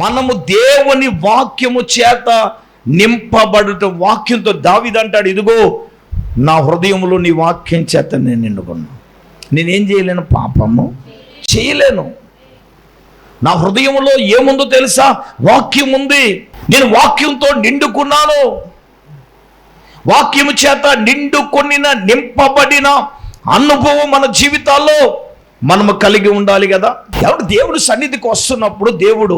మనము దేవుని వాక్యము చేత నింపబడుట. వాక్యంతో దావీదు అంటాడు, ఇదిగో నా హృదయంలో నీ వాక్యం చేత నేను నిండుకున్నా. నేనేం చేయలేను, పాపము చేయలేను. నా హృదయంలో ఏముందో తెలుసా? వాక్యం ఉంది. నేను వాక్యంతో నిండుకున్నాను. వాక్యము చేత నిండుకొనిన నింపబడిన అనుభవం మన జీవితాల్లో మనము కలిగి ఉండాలి కదా. దేవుడు సన్నిధికి వస్తున్నప్పుడు దేవుడు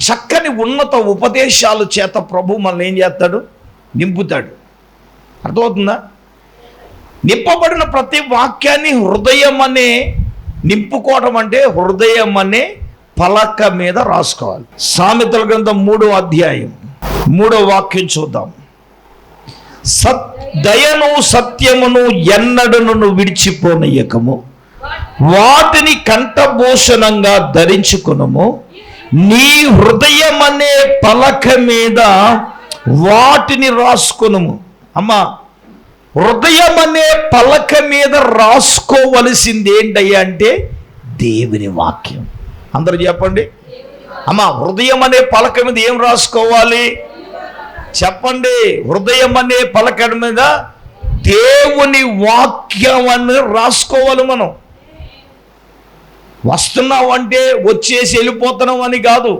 చక్కని ఉన్నత ఉపదేశాల చేత ప్రభు మనల్ని ఏం చేస్తాడు? నింపుతాడు. అర్థమవుతుందా? నింపబడిన ప్రతి వాక్యాన్ని హృదయం అనే నింపుకోవడం అంటే హృదయం అనే పలక మీద రాసుకోవాలి. సామెతల గ్రంథం 3వ అధ్యాయం 3వ వాక్యం చూద్దాం. దయను సత్యమును ఎన్నడను విడిచిపోనీయకము, వాటిని కంఠభూషణంగా ధరించుకునము. నీ హృదయం అనే పలక మీద వాటిని రాసుకునము. అమ్మా, హృదయం అనే పలక మీద రాసుకోవలసింది ఏంటయ్యా అంటే దేవుని వాక్యం. అందరూ చెప్పండి. అమ్మా, హృదయం అనే పలక మీద ఏం రాసుకోవాలి చెప్పండి? హృదయం అనే పలక మీద దేవుని వాక్యం అని రాసుకోవాలి. మనం వస్తున్నావు అంటే వచ్చేసి వెళ్ళిపోతున్నావు అని కాదు.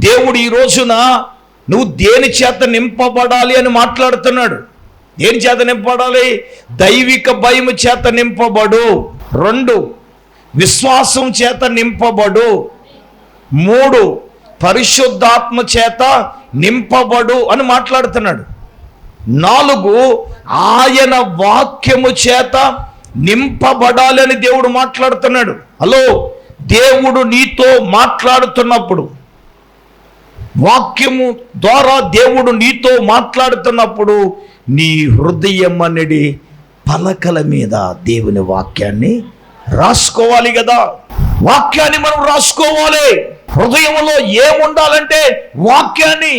దేవుడు ఈ రోజున నువ్వు దేని చేత నింపబడాలి అని మాట్లాడుతున్నాడు. దేని చేత నింపబడాలి? దైవిక భయం చేత నింపబడు. 2, విశ్వాసం చేత నింపబడు. 3, పరిశుద్ధాత్మ చేత నింపబడు అని మాట్లాడుతున్నాడు. 4, ఆయన వాక్యము చేత నింపబడాలి అని దేవుడు మాట్లాడుతున్నాడు. హలో, దేవుడు నీతో మాట్లాడుతున్నప్పుడు, వాక్యము ద్వారా దేవుడు నీతో మాట్లాడుతున్నప్పుడు నీ హృదయం అనేది పలకల మీద దేవుని వాక్యాన్ని రాసుకోవాలి కదా. వాక్యాన్ని మనం రాసుకోవాలి. హృదయంలో ఏముండాలంటే వాక్యాన్ని.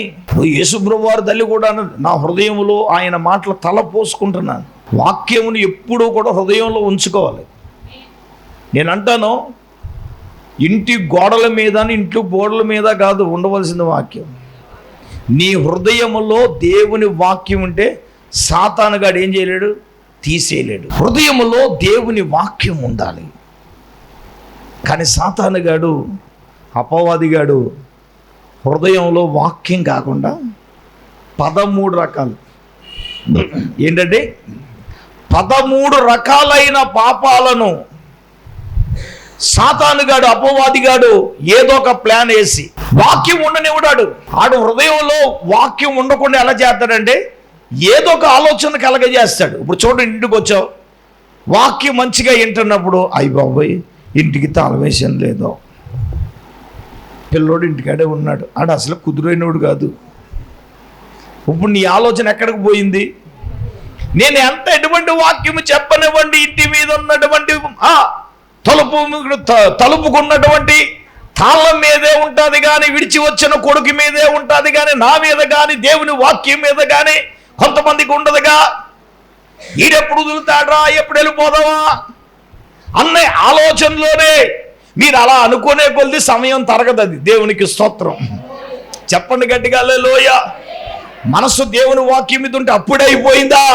యేసుప్రభువు వారి తల్లి కూడా నా హృదయంలో ఆయన మాటలు తల పోసుకుంటున్నాను. వాక్యమును ఎప్పుడూ కూడా హృదయంలో ఉంచుకోవాలి. నేను అంటాను, ఇంటి గోడల మీద, ఇంట్లో గోడల మీద కాదు ఉండవలసిన వాక్యం. నీ హృదయములో దేవుని వాక్యం ఉంటే సాతానుగాడు ఏం చేయలేడు, తీసేయలేడు. హృదయములో దేవుని వాక్యం ఉండాలి. కానీ సాతానుగాడు, అపవాదిగాడు హృదయంలో వాక్యం కాకుండా 13 రకాలు ఏంటంటే 13 రకాలైన పాపాలను సాతానుగాడు, అపవాదిగాడు ఏదో ఒక ప్లాన్ వేసి వాక్యం ఉండనివ్వడాడు. ఆడు హృదయంలో వాక్యం ఉండకుండా ఎలా చేస్తాడంటే ఏదో ఒక ఆలోచన కలగజేస్తాడు. ఇప్పుడు చూడండి, ఇంటికి వచ్చావు, వాక్యం మంచిగా వింటున్నప్పుడు అయ్య బాబోయ్ ఇంటికి తాళం వేసాను లేదో, పిల్లోడు ఇంటికాడే ఉన్నాడు, ఆడు అసలు కుదురైనోడు కాదు. ఇప్పుడు నీ ఆలోచన ఎక్కడికి పోయింది? నేను ఎంత ఎటువంటి వాక్యము చెప్పనివ్వండి, ఇంటి మీద ఉన్నటువంటి తలుపుకున్నటువంటి తాళం మీదే ఉంటుంది కానీ, విడిచి వచ్చిన కొడుకు మీదే ఉంటుంది కానీ, నా మీద కానీ, దేవుని వాక్యం మీద కానీ కొంతమందికి ఉండదుగా. ఈడెప్పుడు వదులుతాడ్రా, ఎప్పుడు వెళ్ళిపోదావా అన్న ఆలోచనలోనే మీరు అలా అనుకునే కొద్ది సమయం తరగదు. అది దేవునికి స్తోత్రం. చెప్పండి గట్టిగా హల్లెలూయా. మనసు దేవుని వాక్యం మీద ఉంటే అప్పుడే అయిపోయిందా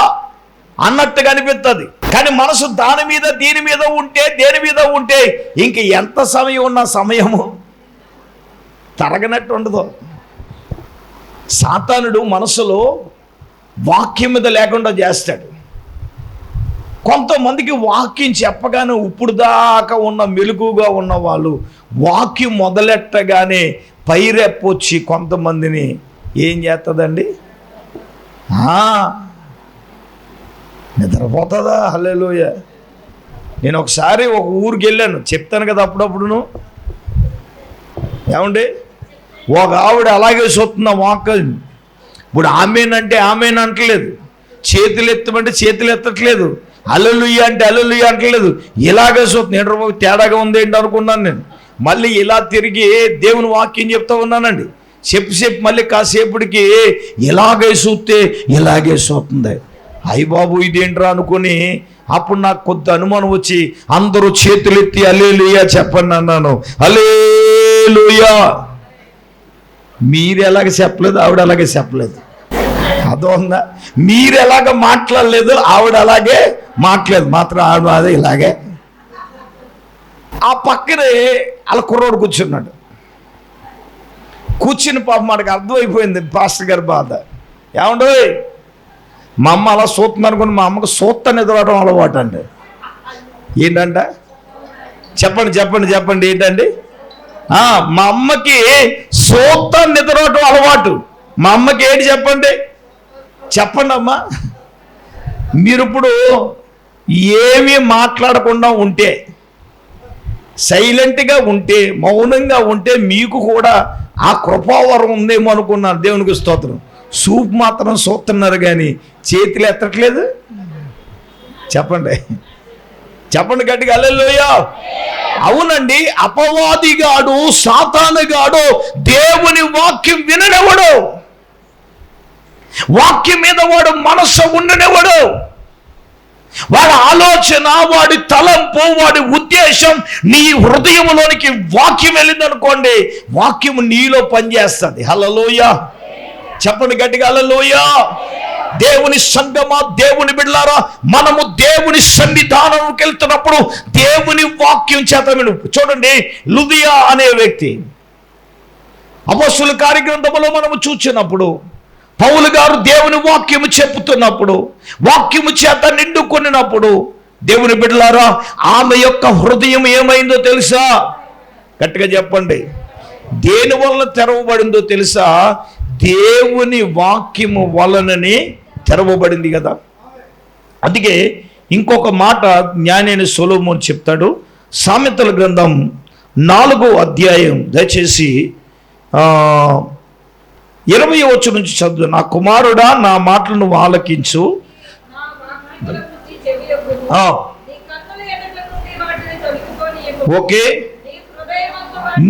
అన్నట్టుగా అనిపిస్తుంది. కానీ మనసు దాని మీద, దీని మీద ఉంటే, దేని మీద ఉంటే ఇంక ఎంత సమయం ఉన్న సమయము తరగనట్టు ఉండదు. సాతానుడు మనసులో వాక్యం మీద లేకుండా చేస్తాడు. కొంతమందికి వాక్యం చెప్పగానే ఇప్పుడు దాకా ఉన్న మెలకుగా ఉన్న వాళ్ళు వాక్యం మొదలెట్టగానే పైరెప్పొచ్చి కొంతమందిని ఏం చేస్తుందండి, నిద్రపోతుందా? హల్లెలూయా. నేను ఒకసారి ఒక ఊరికి వెళ్ళాను, చెప్తాను కదా అప్పుడప్పుడును. ఏమండి, ఒక ఆవిడ అలాగే చూస్తున్నా వాక్యం. ఇప్పుడు ఆమెనంటే ఆమెను అంటలేదు, చేతులు ఎత్తమంటే చేతులు ఎత్తట్లేదు, హల్లెలూయా అంటే హల్లెలూయా అంటలేదు, ఇలాగే చూస్తుంది. ఏంటో తేడాగా ఉంది ఏంటి అనుకున్నాను నేను. మళ్ళీ ఇలా తిరిగి దేవుని వాక్యం చెప్తా ఉన్నానండి. చెప్పి మళ్ళీ కాసేపటికి ఇలాగే చూస్తే ఇలాగే చూస్తుంది. అయ్య బాబు ఇదేంట్రా అనుకుని అప్పుడు నాకు కొంత అనుమానం వచ్చి అందరూ చేతులెత్తి హల్లెలూయా చెప్పండి అన్నాను. హల్లెలూయా. మీరు ఎలాగ చెప్పలేదు, ఆవిడ అలాగే చెప్పలేదు. అదో ఉందా? మీరు ఎలాగ మాట్లాడలేదు, ఆవిడ అలాగే మాట్లాడలేదు. మాత్రం ఆవిడ అదే ఇలాగే. ఆ పక్కనే అలా కుర్రోడు కూర్చున్నాడు. కూర్చుని పాపం మనకు అర్థమైపోయింది పాస్టర్ గారి బాధ. ఏమండో మా అమ్మ అలా సూత్తుంది అనుకుని, మా అమ్మకు సూత్త నిద్రవడం అలవాటు అండి. ఏంటంట చెప్పండి చెప్పండి చెప్పండి ఏంటండి? మా అమ్మకి సూత్త నిద్రవడం అలవాటు. మా అమ్మకి ఏంటి చెప్పండి? చెప్పండి అమ్మా. మీరు ఇప్పుడు ఏమీ మాట్లాడకుండా ఉంటే, సైలెంట్గా ఉంటే, మౌనంగా ఉంటే మీకు కూడా ఆ కృపావరం ఉందేమో అనుకున్నారు. దేవునికి స్తోత్రం. సూప్ మాత్రం చూస్తున్నారు కానీ చేతులు ఎత్తట్లేదు. చెప్పండి చెప్పండి గట్టిగా హల్లెలూయా. అవునండి, అపవాదిగాడు, సాతానుగాడు దేవుని వాక్యం విననివ్వడు. వాక్యం మీద వాడు మనస్సు ఉండనివ్వడు. వాడి ఆలోచన, వాడి తలంపు, వాడి ఉద్దేశం నీ హృదయంలోనికి వాక్యం వెళ్ళిందనుకోండి, వాక్యం నీలో పనిచేస్తుంది. హల్లెలూయా. చెప్పండి గట్టిగా హల్లెలూయా. దేవుని సంగమా, దేవుని బిడ్డలారా, మనము దేవుని సన్నిధానంకి వెళ్తున్నప్పుడు దేవుని వాక్యం చేత విను. చూడండి, లుదియా అనే వ్యక్తి అపొస్తలుల కార్యగ్రంథములో మనము చూచినప్పుడు పౌలు గారు దేవుని వాక్యము చెప్పుతున్నప్పుడు, వాక్యము చేత నిండుకొనినప్పుడు, దేవుని బిడ్డలారా, ఆమె యొక్క హృదయం ఏమైందో తెలుసా? గట్టిగా చెప్పండి. దేని వలన తెరవబడిందో తెలుసా? దేవుని వాక్యము వలననే తెరవబడింది కదా. అందుకే ఇంకొక మాట జ్ఞానైన సొలొమోను చెప్తాడు. సామెతల గ్రంథం 4వ అధ్యాయం, దయచేసి 20వ వచనం నుంచి చదువు. నా కుమారుడా, నా మాటలను ఆలకించు. ఓకే,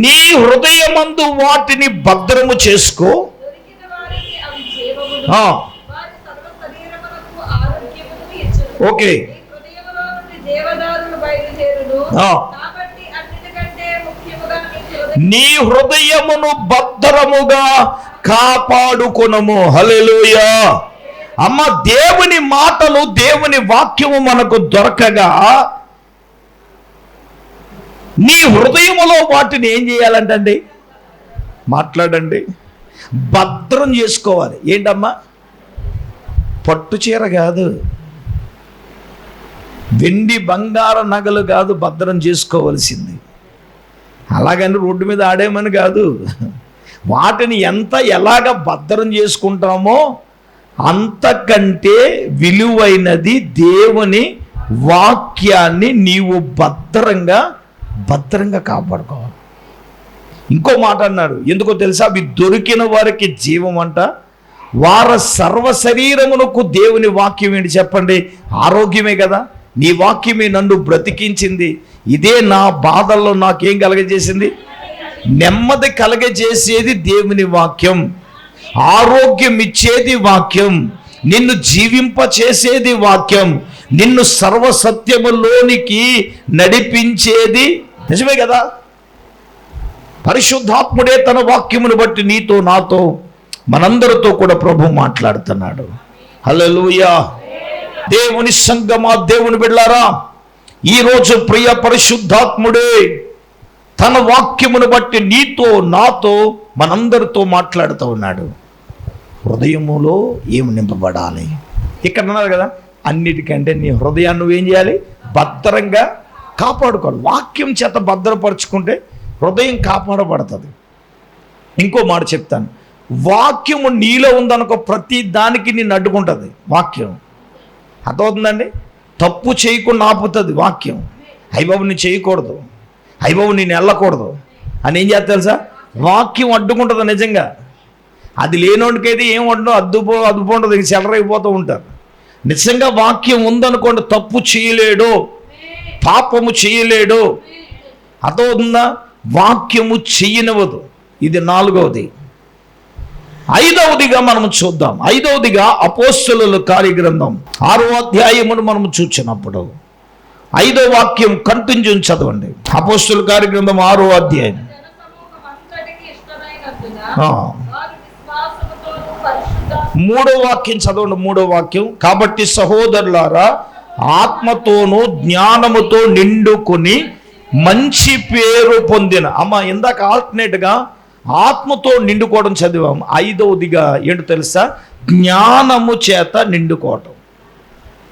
నీ హృదయమందు వాటిని భద్రము చేసుకో. ఓకే, నీ హృదయమును భద్రముగా కాపాడుకొనుము. హల్లెలూయా. అమ్మ, దేవుని మాటలు, దేవుని వాక్యము మనకు దొరకగా నీ హృదయములో వాటిని ఏం చేయాలంటండి? మాట్లాడండి, భద్రం చేసుకోవాలి. ఏంటమ్మా? పట్టు చీర కాదు, వెండి బంగార నగలు కాదు భద్రం చేసుకోవలసింది. అలాగని రోడ్డు మీద ఆడేమని కాదు. వాటిని ఎలాగ భద్రం చేసుకుంటామో అంతకంటే విలువైనది దేవుని వాక్యాన్ని నీవు భద్రంగా కాపాడుకోవాలి. ఇంకో మాట అన్నాడు, ఎందుకో తెలుసా? అవి దొరికిన వారికి జీవం అంట. వారి సర్వ శరీరమునకు దేవుని వాక్యం ఏంటి చెప్పండి? ఆరోగ్యమే కదా. నీ వాక్యమే నన్ను బ్రతికించింది. ఇదే నా బాధల్లో నాకేం కలగజేసింది? నెమ్మది కలగజేసేది దేవుని వాక్యం. ఆరోగ్యం ఇచ్చేది వాక్యం. నిన్ను జీవింప చేసేది వాక్యం. నిన్ను సర్వసత్యములోనికి నడిపించేది నిజమే కదా. పరిశుద్ధాత్ముడే తన వాక్యమును బట్టి నీతో, నాతో, మనందరితో కూడా ప్రభు మాట్లాడుతున్నాడు. హల్లెలూయా. దేవుని సంగమా, దేవుని బిడ్డలారా, ఈరోజు ప్రియ పరిశుద్ధాత్ముడే తన వాక్యమును బట్టి నీతో, నాతో, మనందరితో మాట్లాడుతూ ఉన్నాడు. హృదయములో ఏమి నింపబడాలి? ఇక్కడ అన్నారు కదా, అన్నిటికంటే నీ హృదయాన్ని నువ్వేం చేయాలి? భద్రంగా కాపాడుకోవాలి. వాక్యం చేత భద్రపరుచుకుంటే హృదయం కాపాడబడుతుంది. ఇంకో మాట చెప్తాను, వాక్యము నీలో ఉందనుకో, ప్రతి దానికి నిన్ను అడ్డుకుంటుంది వాక్యం. అర్థమవుతుందండి? తప్పు చేయకుండా ఆపుతుంది వాక్యం. అయ్యబాబు నేను చేయకూడదు, అయ్యబాబు నేను వెళ్ళకూడదు అని ఏం చేస్తా తెలుసా? వాక్యం అడ్డుకుంటుంది. నిజంగా అది లేనోడికైతే ఏం ఉండదు, అద్దుపోండదు, చెలరైపోతూ ఉంటారు. నిజంగా వాక్యం ఉందనుకోండి, తప్పు చేయలేడు, పాపము చేయలేడు. అర్థమవుతుందా? వాక్యము చెయ్యనివ్వదు. ఇది 4వది. 5వదిగా మనం చూద్దాం. 5వదిగా అపోస్తలుల కార్యగ్రంథం 6వ అధ్యాయమును మనం చూచినప్పుడు 5వ వాక్యం కంటిన్యూ చదవండి. అపోస్తలుల కార్యగ్రంథం 6వ అధ్యాయం. మూడో వాక్యం చదవండి. మూడో వాక్యం, కాబట్టి సహోదరులారా ఆత్మతోనూ జ్ఞానముతో నిండుకొని మంచి పేరు పొందిన. ఇందాక ఆల్టర్నేట్గా ఆత్మతో నిండుకోవడం చదివాం. ఐదవదిగా ఏంటో తెలుసా? జ్ఞానము చేత నిండుకోవటం.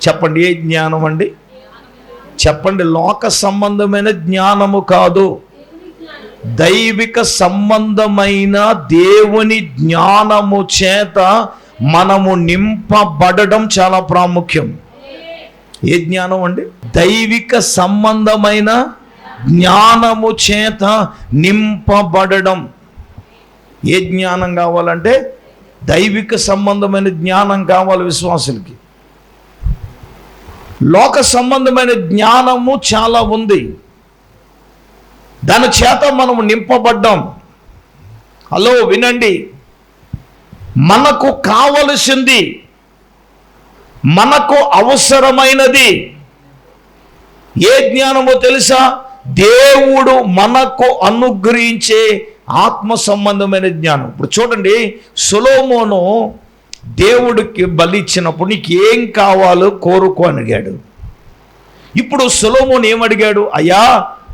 చెప్పండి, ఏ జ్ఞానం అండి? చెప్పండి. లోక సంబంధమైన జ్ఞానము కాదు, దైవిక సంబంధమైన దేవుని జ్ఞానము చేత మనము నింపబడడం చాలా ప్రాముఖ్యం. ఏ జ్ఞానం అండి? దైవిక సంబంధమైన జ్ఞానము చేత నింపబడడం. ఏ జ్ఞానం కావాలంటే దైవిక సంబంధమైన జ్ఞానం కావాలి విశ్వాసులకి. లోక సంబంధమైన జ్ఞానము చాలా ఉంది, దాని చేత మనము నింపబడ్డాం. హలో వినండి, మనకు కావలసింది, మనకు అవసరమైనది ఏ జ్ఞానమో తెలుసా? దేవుడు మనకు అనుగ్రహించే ఆత్మ సంబంధమైన జ్ఞానం. ఇప్పుడు చూడండి, సొలొమోను దేవుడికి బలి ఇచ్చినప్పుడు నీకు ఏం కావాలో కోరుకో అని అడిగాడు. ఇప్పుడు సొలొమోను ఏమడిగాడు? అయ్యా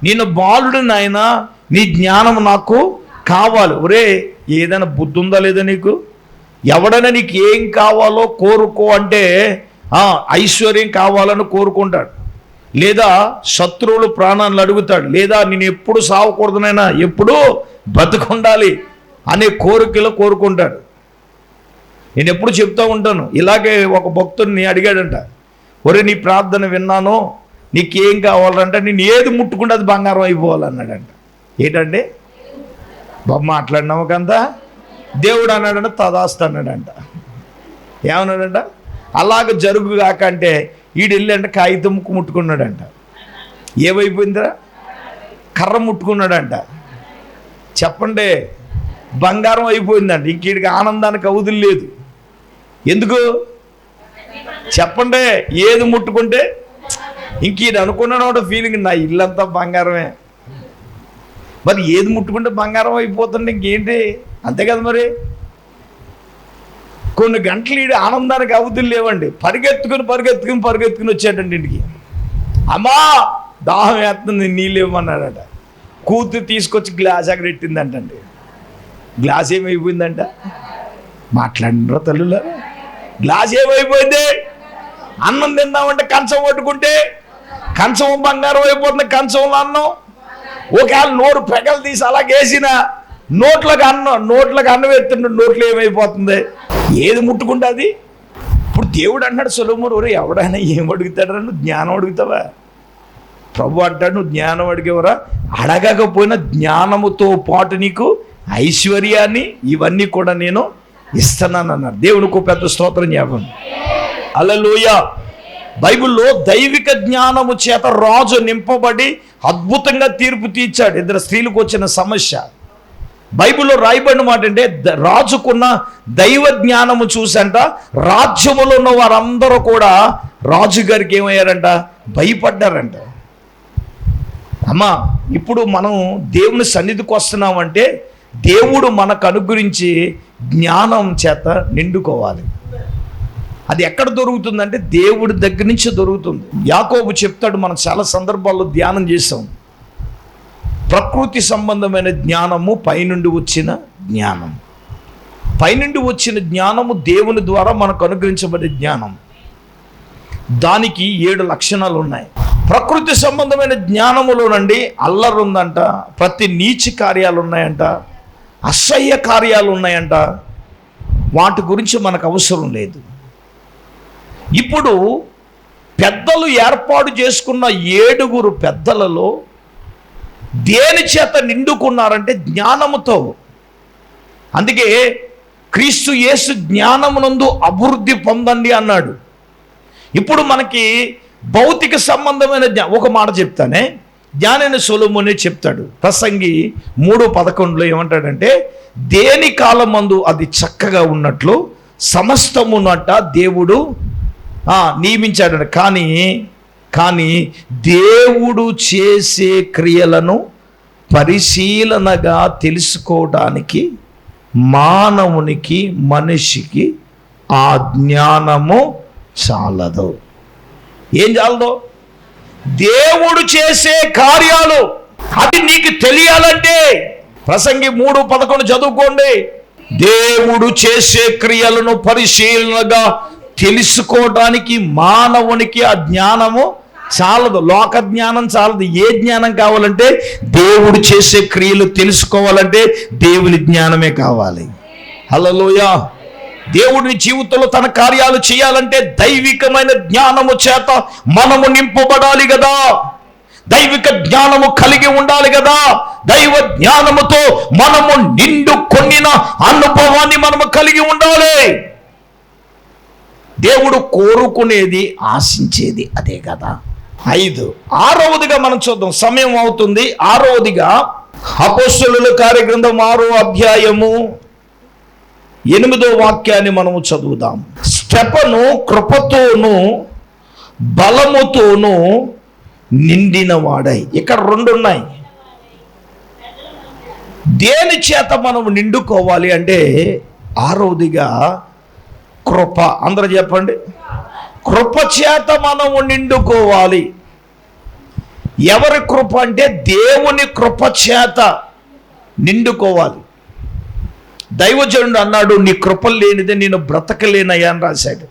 నేను బాలుడు నాయన, నీ జ్ఞానం నాకు కావాలి. ఒరే, ఏదైనా బుద్ధి ఉందా లేదా నీకు? ఎవడైనా నీకు ఏం కావాలో కోరుకో అంటే ఐశ్వర్యం కావాలని కోరుకుంటాడు, లేదా శత్రువులు ప్రాణాలను అడుగుతాడు, లేదా నేను ఎప్పుడు సావకూడదునైనా ఎప్పుడూ బతుకుండాలి అనే కోరికలో కోరుకుంటాడు. నేను ఎప్పుడు చెప్తూ ఉంటాను, ఇలాగే ఒక భక్తుడిని అడిగాడంట, ఒరే నీ ప్రార్థన విన్నాను, నీకేం కావాలంటే నేను ఏది ముట్టుకుంటే అది బంగారం అయిపోవాలన్నాడంట. ఏంటంటే బాబు మాట్లాడినాము కంతా. దేవుడు అన్నాడంట, తదాస్తు అన్నాడంట. ఏమన్నాడంట? అలాగ జరుగుగాక అంటే ఈడు వెళ్ళంటే కాగితం ముక్కు ముట్టుకున్నాడంట. ఏమైపోయిందిరా? కర్ర ముట్టుకున్నాడంట. చెప్పండి, బంగారం అయిపోయిందంట. ఇంక వీడికి ఆనందానికి అవధులు లేదు. ఎందుకు చెప్పండి? ఏది ముట్టుకుంటే ఇంక ఇది అనుకున్నాడు ఫీలింగ్, నా ఇల్లంతా బంగారమే. మరి ఏది ముట్టుకుంటే బంగారం అయిపోతుంది, ఇంకేంటి? అంతే కదా మరి. కొన్ని గంటలు ఈడు ఆనందానికి అవధులు లేవండి. పరిగెత్తుకుని వచ్చాడండి ఇంటికి. అమ్మా దాహం వేస్తుంది, నీళ్ళు ఇవ్వమన్నాడట. కూతురు తీసుకొచ్చి గ్లాస్ అక్కడ పెట్టిందంటండి. గ్లాస్ ఏమైపోయిందంట? మాట్లాడినరా తల్లులా? గ్లాస్ ఏమైపోయింది? అన్నం తిందామంటే కంచం పట్టుకుంటే కంచం బంగారం అయిపోతుంది. కంచంలో అన్నం ఒకవేళ నోరు పెగలు తీసి అలాగేసిన నోట్లకు అన్నం ఎత్తుంటే నోట్లో ఏమైపోతుంది? ఏది ముట్టుకుంటే అది. ఇప్పుడు దేవుడు అన్నాడు సొలొమోను, ఒరే ఎవడైనా ఏం అడుగుతాడరా, నువ్వు జ్ఞానం అడుగుతావా? ప్రభు అంటాడు, నువ్వు జ్ఞానం అడిగేవరా? అడగకపోయినా జ్ఞానముతో పాటు నీకు ఐశ్వర్యాన్ని ఇవన్నీ కూడా నేను ఇస్తున్నాను అన్నారు. దేవునికి పెద్ద స్తోత్రం చెప్పండి. హల్లెలూయా. బైబిల్లో దైవిక జ్ఞానము చేత రాజు నింపబడి అద్భుతంగా తీర్పు తీర్చాడు. ఇద్దరు స్త్రీలకు వచ్చిన సమస్య బైబిల్లో రాయబడిన మాట అంటే, రాజుకున్న దైవ జ్ఞానము చూసంట రాజ్యములో ఉన్న వారందరూ కూడా రాజుగారికి ఏమయ్యారంట? భయపడ్డారంట. అమ్మా, ఇప్పుడు మనం దేవుని సన్నిధికి వస్తున్నామంటే దేవుడు మనకు అనుగ్రహించి జ్ఞానం చేత నిండుకోవాలి. అది ఎక్కడ దొరుకుతుందంటే దేవుడి దగ్గర నుంచి దొరుకుతుంది. యాకోబు చెప్తాడు, మనం చాలా సందర్భాల్లో ధ్యానం చేసాం, ప్రకృతి సంబంధమైన జ్ఞానము పైనుండి వచ్చిన జ్ఞానం. పైనుండి వచ్చిన జ్ఞానము దేవుని ద్వారా మనకు అనుగ్రహించబడే జ్ఞానం. దానికి 7 లక్షణాలు ఉన్నాయి. ప్రకృతి సంబంధమైన జ్ఞానములోనండి అల్లరి ఉందంట, ప్రతి నీచ కార్యాలు ఉన్నాయంట, అసహ్య కార్యాలు ఉన్నాయంట. వాటి గురించి మనకు అవసరం లేదు. ఇప్పుడు పెద్దలు ఏర్పాటు చేసుకున్న 7 పెద్దలలో దేని చేత నిండుకున్నారంటే జ్ఞానముతో. అందుకే క్రీస్తు యేసు జ్ఞానమునందు అభివృద్ధి పొందండి అన్నాడు. ఇప్పుడు మనకి భౌతిక సంబంధమైన ఒక మాట చెప్తానే, జ్ఞానైన సొలొమోనే చెప్తాడు. ప్రసంగి 3:11 ఏమంటాడంటే, దేని కాలమందు అది చక్కగా ఉన్నట్లు సమస్తమునట దేవుడు నియమించాడు. కానీ దేవుడు చేసే క్రియలను పరిశీలనగా తెలుసుకోవడానికి మానవునికి మనిషికి ఆ జ్ఞానము చాలదు. ఏం చాలదు? దేవుడు చేసే కార్యాలు అది నీకు తెలియాలంటే ప్రసంగి 3:11 చదువుకోండి. దేవుడు చేసే క్రియలను పరిశీలనగా తెలుసుకోవడానికి మానవునికి ఆ జ్ఞానము చాలదు. లోక జ్ఞానం చాలదు. ఏ జ్ఞానం కావాలంటే దేవుడు చేసే క్రియలు తెలుసుకోవాలంటే దేవుని జ్ఞానమే కావాలి. హల్లెలూయా. దేవుడి జీవితంలో తన కార్యాలు చేయాలంటే దైవికమైన జ్ఞానము చేత మనము నింపబడాలి కదా, దైవిక జ్ఞానము కలిగి ఉండాలి కదా. దైవ జ్ఞానముతో మనము నిండుకొనిన అనుభవాన్ని మనము కలిగి ఉండాలి. దేవుడు కోరుకునేది, ఆశించేది అదే కదా. 5 ఆరవదిగా మనం చూద్దాం, సమయం అవుతుంది. ఆరవదిగా అపోస్తలుల కార్యగ్రంథం 6వ అధ్యాయము 8వ వాక్యాన్ని మనము చదువుదాం. స్టెఫను కృపతోను బలముతోను నిండిన వాడై. ఇక్కడ 2 ఉన్నాయి. దేని చేత మనము నిండుకోవాలి అంటే ఆరవదిగా కృప. అందరూ చెప్పండి, కృప చేత మనము నిండుకోవాలి. ఎవరి కృప అంటే దేవుని కృప చేత నిండుకోవాలి. దైవజనుడు అన్నాడు, నీ కృప లేనిదే నేను బ్రతకలేనయ్యా అని రాశాడు.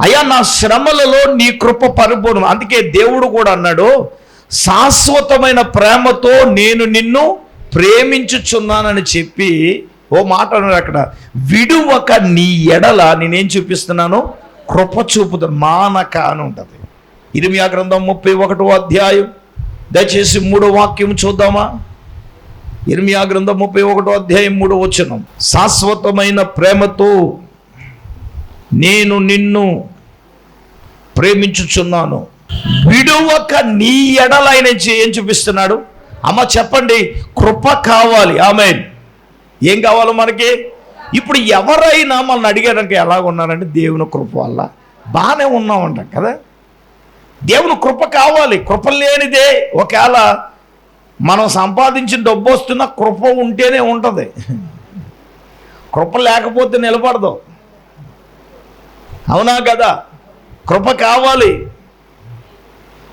అయ్యా, నా శ్రమలలో నీ కృప పరిపూర్ణం. అందుకే దేవుడు కూడా అన్నాడు, శాశ్వతమైన ప్రేమతో నేను నిన్ను ప్రేమించుచున్నానని చెప్పి ఓ మాట అన్నాడు అక్కడ. విడువక నీ ఎడల నేనేం చూపిస్తున్నాను? కృప చూపుతా మానక అని ఉంటుంది. ఇర్మియా గ్రంథం 31వ అధ్యాయం దయచేసి 3వ వాక్యం చూద్దామా. ఇర్మియా గ్రంథం 31వ అధ్యాయం 3వ వచనం. శాశ్వతమైన ప్రేమతో నేను నిన్ను ప్రేమించుచున్నాను, విడువక నీ ఎడల ఆయన ఏం చూపిస్తున్నాడు? అమ్మ చెప్పండి, కృప కావాలి. ఆమేన్. ఏం కావాలి మనకి? ఇప్పుడు ఎవరైనా మనల్ని అడిగారంటే ఎలా ఉన్నారంటే దేవుని కృప వల్ల బాగానే ఉన్నామంటాం కదా. దేవుని కృప కావాలి. కృప లేనిదే ఒకవేళ మనం సంపాదించిన డబ్బు వస్తున్న కృప ఉంటేనే ఉంటుంది, కృప లేకపోతే నిలబడదు. అవునా కదా? కృప కావాలి,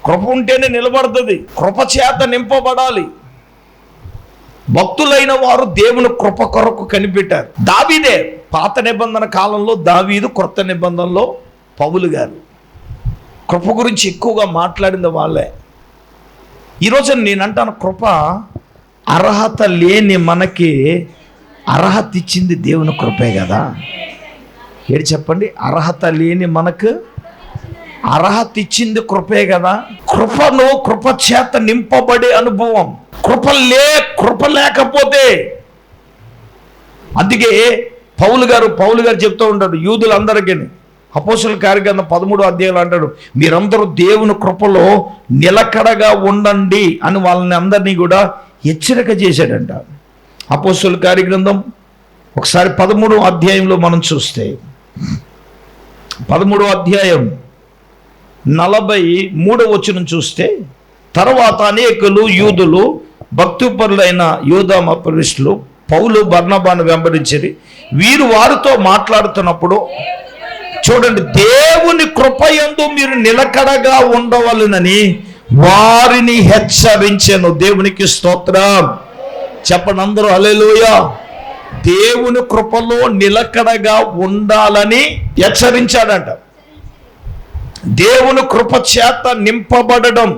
కృప ఉంటేనే నిలబడుతుంది. కృప చేత నింపబడాలి. భక్తులైన వారు దేవుని కృప కొరకు కనిపెట్టారు. దావీదే పాత నిబంధన కాలంలో, దావీదు కొత్త నిబంధనలో పౌలు గారు. కృప గురించి ఎక్కువగా మాట్లాడింది వాళ్ళే. ఈరోజు నేనంటాను, కృప అర్హత లేని మనకి అర్హత ఇచ్చింది దేవుని కృపే కదా. ఏడు చెప్పండి, అర్హత లేని మనకు అర్హత ఇచ్చింది కృపే కదా. కృపను కృప చేత నింపబడే అనుభవం. కృప లేకపోతే, అందుకే పౌలు గారు చెప్తూ ఉంటాడు యూదులందరికీ, అపోస్తలుల కార్యగ్రంథం 13వ అధ్యాయంలో అంటాడు, మీరందరూ దేవుని కృపలో నిలకడగా ఉండండి అని వాళ్ళని అందరినీ కూడా హెచ్చరిక చేశాడంట. అపోస్తలుల కార్యగ్రంథం ఒకసారి 13వ అధ్యాయంలో మనం చూస్తే 13వ అధ్యాయం 43వ వచనం చూస్తే, తర్వాత అనేకులు యూదులు భక్తిపరులైన యూదా మతస్థులు పౌలు బర్నబాను వెంబడించిరి. వీరు వారితో మాట్లాడుతున్నప్పుడు చూడండి, దేవుని కృపయందు మీరు నిలకడగా ఉండవలెనని వారిని హెచ్చరించెను. దేవునికి స్తోత్రం. చెప్పండి అందరూ హల్లెలూయా. దేవుని కృపలో నిలకడగా ఉండాలని హెచ్చరించాడంట. దేవుని కృప చేత నింపబడడం,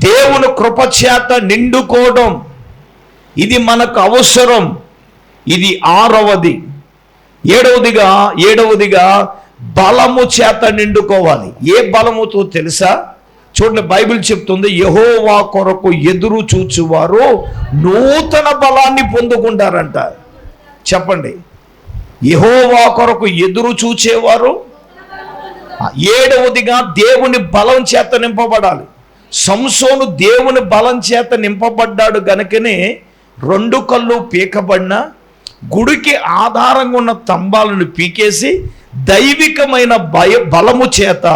దేవుని కృప చేత నిండుకోవడం, ఇది మనకు అవసరం. ఇది 6వది. 7వదిగా బలము చేత నిండుకోవాలి. ఏ బలముతో తెలుసా? చూడండి, బైబిల్ చెప్తుంది, యెహోవా కొరకు ఎదురు చూచువారు నూతన బలాన్ని పొందుకుంటారంట. చెప్పండి, యెహోవా కొరకు ఎదురు చూచేవారు. 7వదిగా దేవుని బలం చేత నింపబడాలి. సంసోను దేవుని బలం చేత నింపబడ్డాడు గనుకనే 2 కళ్ళు పీకబడిన, గుడికి ఆధారంగా ఉన్న స్తంభాలను పీకేసి దైవికమైన బలము చేత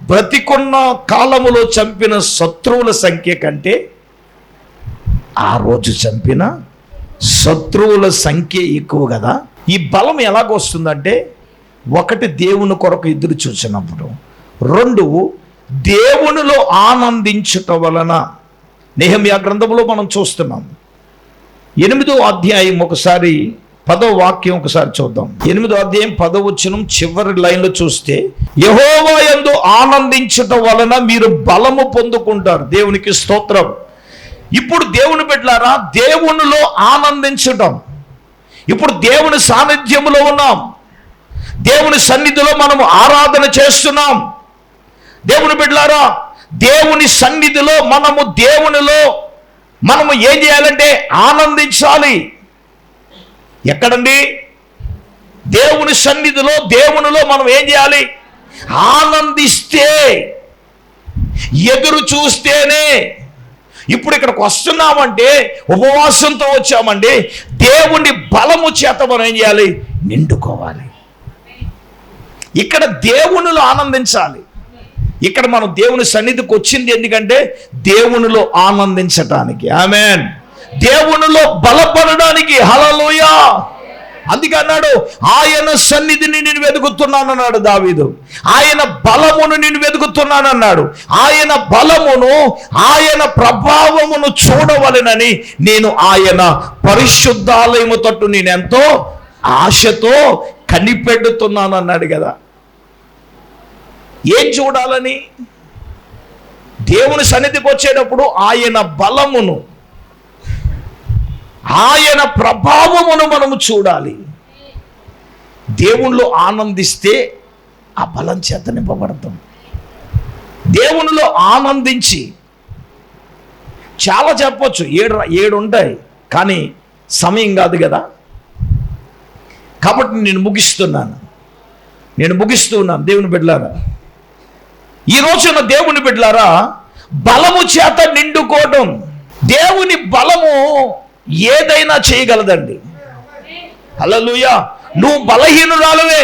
బ్రతికున్న కాలములో చంపిన శత్రువుల సంఖ్య కంటే ఆ రోజు చంపిన శత్రువుల సంఖ్య ఎక్కువ కదా. ఈ బలం ఎలాగొస్తుందంటే, ఒకటి దేవుని కొరకు ఎదురు చూసినప్పుడు, రెండు దేవునిలో ఆనందించుట వలన. నెహెమ్యా గ్రంథంలో మనం చూస్తున్నాం 8వ అధ్యాయం ఒకసారి 10వ వాక్యం ఒకసారి చూద్దాం. 8వ అధ్యాయం 10వ వచనం చివరి లైన్లో చూస్తే, యెహోవా యందు ఆనందించుట వలన మీరు బలము పొందుకుంటారు. దేవునికి స్తోత్రం. ఇప్పుడు దేవుని బిడ్డలారా, దేవునిలో ఆనందించటం. ఇప్పుడు దేవుని సాన్నిధ్యములో ఉన్నాం, దేవుని సన్నిధిలో మనము ఆరాధన చేస్తున్నాం. దేవుని బిడ్డలారా, దేవుని సన్నిధిలో మనము ఏం చేయాలంటే ఆనందించాలి. ఎక్కడండి? దేవుని సన్నిధిలో, దేవునిలో మనం ఏం చేయాలి? ఆనందిస్తే, ఎదురు చూస్తేనే. ఇప్పుడు ఇక్కడికి వస్తున్నామంటే ఉపవాసంతో వచ్చామండి. దేవుని బలము చేత మనం ఏం చేయాలి? నిండుకోవాలి. ఇక్కడ దేవునిలో ఆనందించాలి. ఇక్కడ మనం దేవుని సన్నిధికి వచ్చింది ఎందుకంటే దేవునిలో ఆనందించటానికి. ఆమేన్. దేవునిలో బలపడడానికి. హల్లెలూయా. అందుకే అన్నాడు, ఆయన సన్నిధిని నేను వెతుకుతున్నానన్నాడు దావీదు. ఆయన బలమును నేను వెతుకుతున్నానన్నాడు. ఆయన బలమును, ఆయన ప్రభావమును చూడవలెనని నేను ఆయన పరిశుద్ధాలయము తట్టు నేను ఎంతో ఆశతో కనిపెడుతున్నాను అన్నాడు కదా. ఏం చూడాలని? దేవుని సన్నిధికి వచ్చేటప్పుడు ఆయన బలమును, ఆయన ప్రభావమును మనము చూడాలి. దేవునిలో ఆనందిస్తే ఆ బలం చేత నింపబడతాం. దేవునిలో ఆనందించి చాలా చెప్పొచ్చు, 7 ఉంటాయి, కానీ సమయం కాదు కదా. కాబట్టి నేను ముగిస్తున్నాను. దేవుని బిడ్డలారా, ఈ రోజున దేవుని బిడ్డలారా, బలము చేత నిండుకోవడం. దేవుని బలము ఏదైనా చేయగలదండి. హల్లెలూయా. నువ్వు బలహీనురాలవే.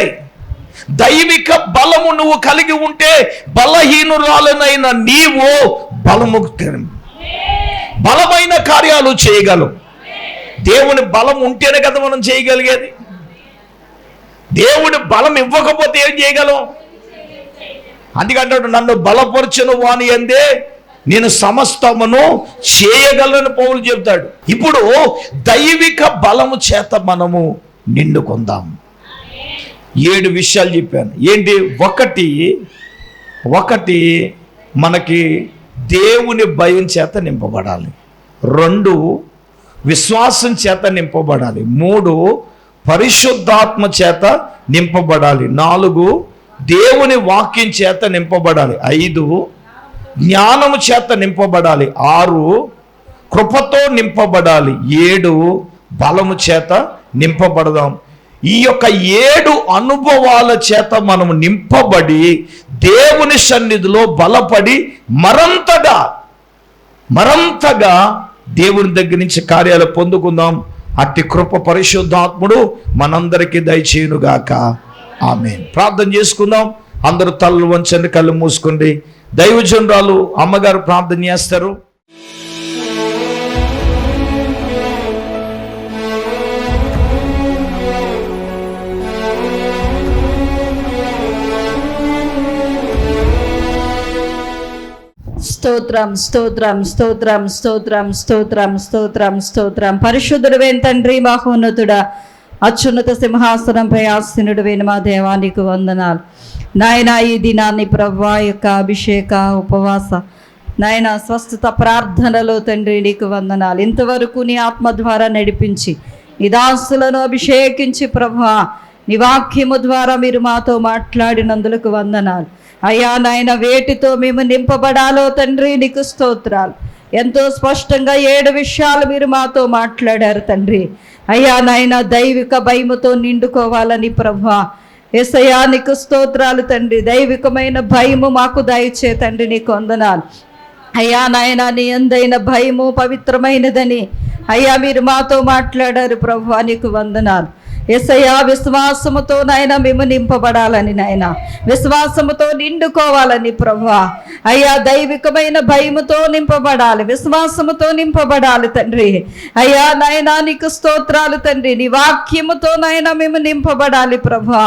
దైవిక బలము నువ్వు కలిగి ఉంటే బలహీనురాలనైన నీవు బలమైన కార్యాలు చేయగలవు. దేవుని బలం ఉంటేనే కదా మనం చేయగలిగేది. దేవుని బలం ఇవ్వకపోతే ఏం చేయగలం? అందుకంటాడు, నన్ను బలపరచును వాని యందే నేను సమస్తమును చేయగలను పౌలు చెప్తాడు. ఇప్పుడు దైవిక బలము చేత మనము నిండుకుందాం. 7 విషయాలు చెప్పాను. ఏంటి? ఒకటి మనకి దేవుని భయం చేత నింపబడాలి. 2 విశ్వాసం చేత నింపబడాలి. 3 పరిశుద్ధాత్మ చేత నింపబడాలి. 4 దేవుని వాక్యం చేత నింపబడాలి. 5 జ్ఞానము చేత నింపబడాలి. 6 కృపతో నింపబడాలి. 7 బలము చేత నింపబడదాం. ఈ యొక్క 7 అనుభవాల చేత మనము నింపబడి దేవుని సన్నిధిలో బలపడి మరంతగా దేవుని దగ్గర నుంచి కార్యాలు పొందుకుందాం. అట్టి కృప పరిశుద్ధాత్ముడు మనందరికీ దయచేయునుగాక. ఆమేన్. ప్రార్థన చేసుకుందాం. అందరూ తలలు వంచండి, కళ్ళు మూసుకోండి. దైవజనురాలు అమ్మగారు ప్రార్థన చేస్తారు. స్తోత్రం స్తోత్రం స్తోత్రం స్తోత్రం స్తోత్రం స్తోత్రం స్తోత్రం. పరిశుద్ధుడైన తండ్రి, మహోన్నతుడా, అత్యున్నత సింహాసనంపై ఆసీనుడైన మా దేవానికి వందనాలు నాయన. ఈ దినాన్ని ప్రభువా యొక్క అభిషేక ఉపవాస నాయన స్వస్థత ప్రార్థనలో తండ్రి నీకు వందనాలు. ఇంతవరకు నీ ఆత్మ ద్వారా నడిపించి నీ దాసులను అభిషేకించి ప్రభువా నీ వాక్యము ద్వారా మీరు మాతో మాట్లాడినందులకు వందనాలు అయ్యా. నాయన వేటితో మేము నింపబడాలో తండ్రి నీకు స్తోత్రాలు. ఎంతో స్పష్టంగా 7 విషయాలు మీరు మాతో మాట్లాడారు తండ్రి. అయ్యా నాయన దైవిక భయముతో నిండుకోవాలని ప్రభువా యేసయ్యా నీకు స్తోత్రాలు తండ్రి. దైవికమైన భయము మాకు దయచే తండ్రి నీకు వందనాలు అయ్యా. నాయన నీ అందైన భయము పవిత్రమైనదని అయ్యా మీరు మాతో మాట్లాడారు ప్రభువా నీకు వందనాలు. యేసయ్యా విశ్వాసముతో నాయన మేము నింపబడాలని నాయన, విశ్వాసముతో నిండుకోవాలని ప్రభువా. అయ్యా దైవికమైన భయముతో నింపబడాలి, విశ్వాసముతో నింపబడాలి తండ్రి. అయ్యా నాయనా నీకు స్తోత్రాలు తండ్రి. నీ వాక్యముతో నాయన మేము నింపబడాలి ప్రభువా.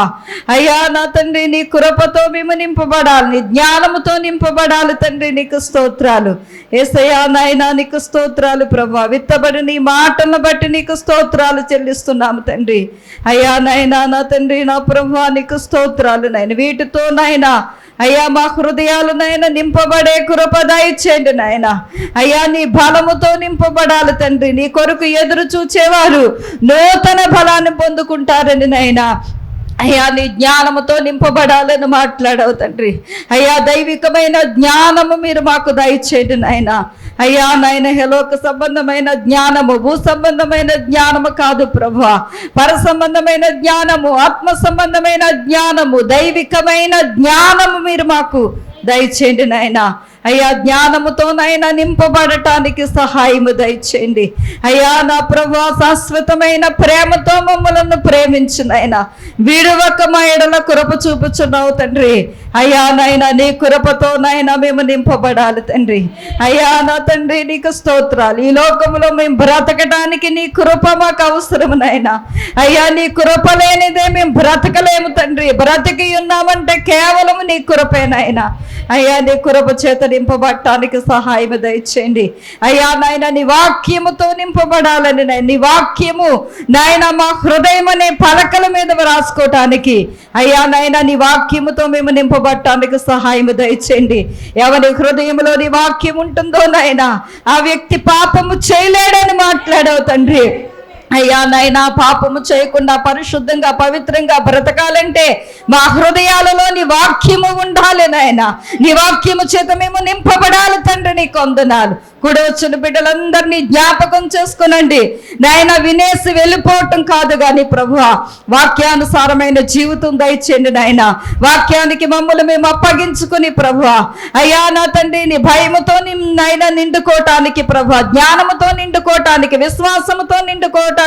అయ్యా నా తండ్రి నీ కృపతో మేము నింపబడాలి, నీ జ్ఞానముతో నింపబడాలి తండ్రి. నీకు స్తోత్రాలు యేసయ్యా నాయనా, నీకు స్తోత్రాలు ప్రభువా. విత్తబడి నీ మాటలను బట్టి నీకు స్తోత్రాలు చెల్లిస్తున్నాము తండ్రి. అయ్యా నాయనా నా తండ్రి నా ప్రభువా నీకు స్తోత్రాలు నాయన. వీటితో నాయనా అయ్యా మా హృదయాలు నాయన నింపబడే కృప దయచేయండి నాయన. అయ్యా నీ బలముతో నింపబడాలి తండ్రి. నీ కొరకు ఎదురు చూచేవారు నూతన బలాన్ని పొందుకుంటారని నాయన. అయ్యా నీ జ్ఞానముతో నింపబడాలని మాట్లాడవు తండ్రి. అయ్యా దైవికమైన జ్ఞానము మీరు మాకు దయచేయండి నాయన. అయ్యా నాయన హెలోక సంబంధమైన జ్ఞానము, భూ సంబంధమైన జ్ఞానము కాదు ప్రభువా. పర సంబంధమైన జ్ఞానము, ఆత్మ సంబంధమైన జ్ఞానము, దైవికమైన జ్ఞానము మీరు మాకు దయచేయండి నాయన. అయ్యా జ్ఞానముతో నాయన నింపబడటానికి సహాయము దయచేయండి. అయ్యా నా ప్రభువా శాశ్వతమైన ప్రేమతో మమ్మలను ప్రేమించు నాయన. విడువక మా ఎడల కృప చూపుచున్నావు తండ్రి. అయ్యా నాయన నీ కృపతో నాయన మేము నింపబడాలి తండ్రి. అయ్యా నా తండ్రి నీకు స్తోత్రాలు. ఈ లోకంలో మేము బ్రతకడానికి నీ కృప మాకు అవసరం నాయన. అయ్యా నీ కృప లేనిదే మేము బ్రతకలేము తండ్రి. బ్రతికి ఉన్నామంటే కేవలం నీ కృపే నాయన. అయ్యా నీ కృప చేత నింపబడటానికి సహాయం దయచేయండి. అయ్యా నాయన నీ వాక్యముతో నింపబడాలని నాయన, నీ వాక్యము నాయన మా హృదయం అనే పలకల మీద రాసుకోవటానికి అయ్యా నాయన నీ వాక్యముతో మేము నింపబడటానికి సహాయం దయచేయండి. ఎవరి హృదయంలో నీ వాక్యం ఉంటుందో నాయన ఆ వ్యక్తి పాపము చేయలేడని మాట్లాడావు తండ్రి. అయ్యా నాయనా పాపము చేయకుండా పరిశుద్ధంగా పవిత్రంగా బ్రతకాలంటే మా హృదయాలలో నీ వాక్యము ఉండాలి నాయన. నీ వాక్యము చేత మేము నింపబడాలి తండ్రి. నీకు వందనాలు. కూడా వచ్చిన బిడ్డలందరినీ జ్ఞాపకం చేసుకునండి నాయన. వినేసి వెళ్ళిపోవటం కాదు కానీ ప్రభువా వాక్యానుసారమైన జీవితం దయచేయండి నాయన. వాక్యానికి మమ్మల్ని మేము అప్పగించుకుని ప్రభువా అయ్యా నా తండ్రి నీ భయముతో నాయన నిండుకోవటానికి ప్రభువా, జ్ఞానముతో నిండుకోవటానికి, విశ్వాసముతో నిండుకోవటానికి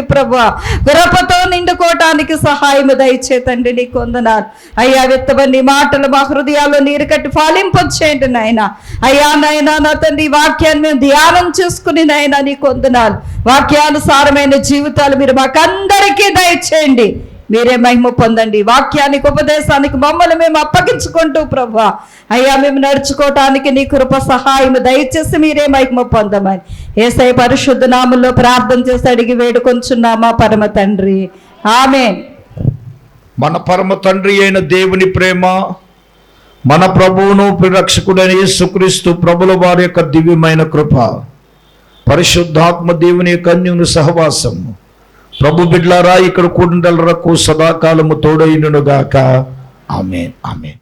ప్రభువా, కృపతో నిండుకోవటానికి సహాయము దయచేతండి. నీకు వందనాలు. అయ్యా విత్తబడి మాటలు మా హృదయాల్లో నీరు కట్టి ఫలింపచేయండి నాయన. అయ్యా నాయన నా తండ్రి వాక్యాన్ని మేము ధ్యానం చేసుకుని నాయన నీకు వందనాలు. వాక్యానుసారమైన జీవితాలు మీరు మాకందరికీ దయచేయండి. మీరే మహిమ పొందండి. వాక్యానికి ఉపదేశానికి మమ్మల్ని మేము అప్పగించుకుంటూ ప్రభువా అయ్యా మేము నడుచుకోవటానికి నీ కృప సహాయం దయచేసి మీరే మహిమ పొందమని యేసయ్య పరిశుద్ధ నామములో ప్రార్థన చేసి అడిగి వేడుకొంచున్నామా పరమ తండ్రి. ఆమేన్. మన పరమ తండ్రి అయిన దేవుని ప్రేమ, మన ప్రభువును రక్షకుడైన యేసుక్రీస్తు ప్రభుల వారి యొక్క దివ్యమైన కృప, పరిశుద్ధాత్మ దేవుని యొక్క అన్యోన్య సహవాసం ప్రభు బిడ్డలారా ఇక్కడ కూడినలకు సదాకాలము తోడైనను గాక. ఆమేన్. ఆమేన్.